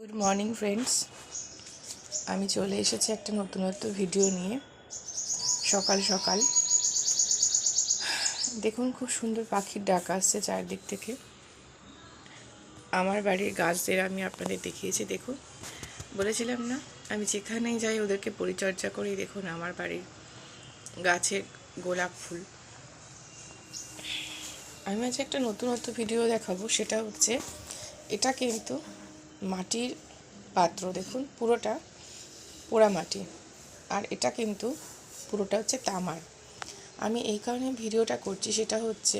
Good morning friends, আমি চলে এসেছি একটা নতুনত্ব ভিডিও নিয়ে। সকাল সকাল দেখুন, খুব সুন্দর পাখির ডাক আসছে চারদিক থেকে। আমার বাড়ির গাছদের আমি আপনাদের দেখিয়েছি, দেখুন। বলেছিলাম না, আমি যেখানেই যাই ওদেরকে পরিচর্যা করি। দেখুন আমার বাড়ির গাছের গোলাপ ফুল। আমি আজ একটা নতুনত্ব ভিডিও দেখাবো, সেটা হচ্ছে এটা কিন্তু মাটির পাত্র। দেখুন পুরোটা পোড়া মাটি, আর এটা কিন্তু পুরোটা হচ্ছে তামার। আমি এই কারণে ভিডিওটা করছি, সেটা হচ্ছে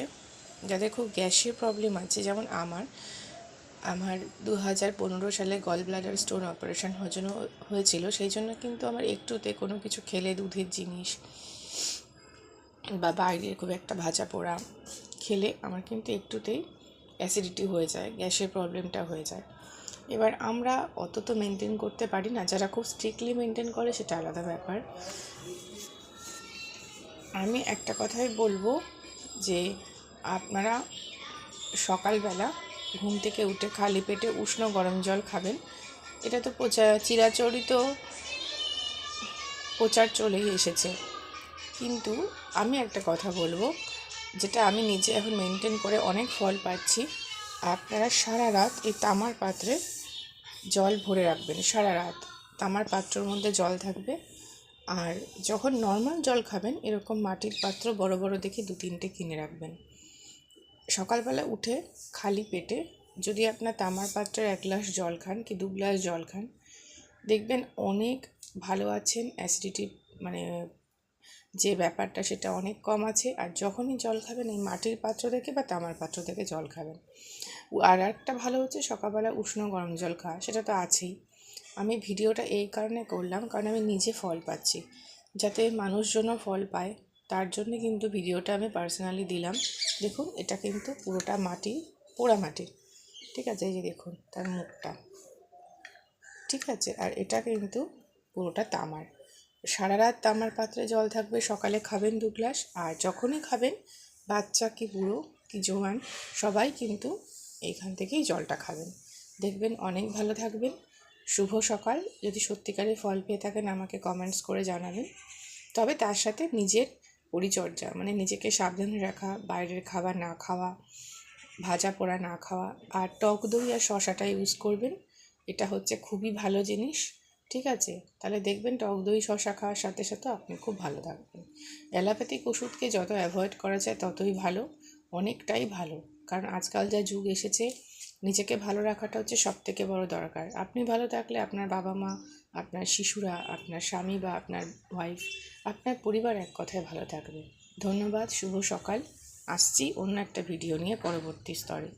যাদের খুব গ্যাসের প্রবলেম আছে, যেমন আমার 2015 সালে গল ব্লাডার স্টোন অপারেশন হয়েছিল। সেই জন্য কিন্তু আমার একটুতে কোনো কিছু খেলে, দুধের জিনিস বা বাইরের খুব একটা ভাজা পোড়া খেলে আমার কিন্তু একটুতেই অ্যাসিডিটি হয়ে যায়, গ্যাসের প্রবলেমটা হয়ে যায়। এবার আমরা অত তো মেনটেন করতে পারি না, যারা খুব স্ট্রিক্টলি মেনটেন করে সেটা আলাদা ব্যাপার। আমি একটা কথাই বলবো যে আপনারা সকালবেলা ঘুম থেকে উঠে খালি পেটে উষ্ণ গরম জল খাবেন। এটা তো চিরাচরিত প্রচার চলেই এসেছে, কিন্তু আমি একটা কথা বলবো, যেটা আমি নিজে এখন মেনটেন করে অনেক ফল পাচ্ছি। আপনারা সারা রাত এই তামার পাত্রে জল ভরে রাখবেন। সারা রাত তামার পাত্রের মধ্যে জল থাকবে। আর যখন নর্মাল জল খাবেন, এরকম মাটির পাত্র বড় বড় দেখে 2-3টে কিনে রাখবেন। সকালবেলা উঠে খালি পেটে যদি আপনার তামার পাত্রের 1 গ্লাস জল খান কি 2 গ্লাস জল খান, দেখবেন অনেক ভালো আছেন। অ্যাসিডিটি মানে যে ব্যাপারটা সেটা অনেক কম আছে। আর যখনই জল খাবেন এই মাটির পাত্র থেকে বা তামার পাত্র থেকে জল খাবেন। আর একটা ভালো হচ্ছে সকালবেলা উষ্ণ গরম জল খাওয়া, সেটা তো আছেই। আমি ভিডিওটা এই কারণে করলাম, কারণ আমি নিজে ফল পাচ্ছি। যাতে মানুষজনও ফল পায়, তার জন্য কিন্তু ভিডিওটা আমি পার্সোনালি দিলাম। দেখুন এটা কিন্তু পুরোটা মাটি, পোড়া মাটির, ঠিক আছে? এই যে দেখুন তার মুখটা, ঠিক আছে? আর এটা কিন্তু পুরোটা তামার। সারা রাত তামার পাত্রে জল থাকবে, সকালে খাবেন 2 গ্লাস। আর যখনই খাবেন, বাচ্চা কি বুড়ো কি জোয়ান সবাই কিন্তু এইখান থেকেই জলটা খাবেন। দেখবেন অনেক ভালো থাকবেন। শুভ সকাল। যদি সত্যিকারের ফল পেয়ে থাকেন আমাকে কমেন্টস করে জানাবেন। তবে তার সাথে নিজের পরিচর্যা, মানে নিজেকে সাবধানে রাখা, বাইরের খাবার না খাওয়া, ভাজা পোড়া না খাওয়া, আর টক দই আর শশাটা ইউজ করবেন। এটা হচ্ছে খুবই ভালো জিনিস, ঠিক আছে? তাহলে দেখবেন টক দই শশা খাওয়ার সাথে সাথে আপনি খুব ভালো থাকবেন। অ্যালোপ্যাথিক ওষুধকে যত অ্যাভয়েড করা যায় ততই ভালো, অনেকটাই ভালো। কারণ আজকাল যা যুগ এসেছে, নিজেকে ভালো রাখাটা হচ্ছে সবথেকে বড় দরকার। আপনি ভালো থাকলে আপনার বাবা মা, আপনার শিশুরা, আপনার স্বামী বা আপনার ওয়াইফ, আপনার পরিবার এক কথায় ভালো থাকবে। ধন্যবাদ। শুভ সকাল। আসছি অন্য একটা ভিডিও নিয়ে পরবর্তী স্তরে।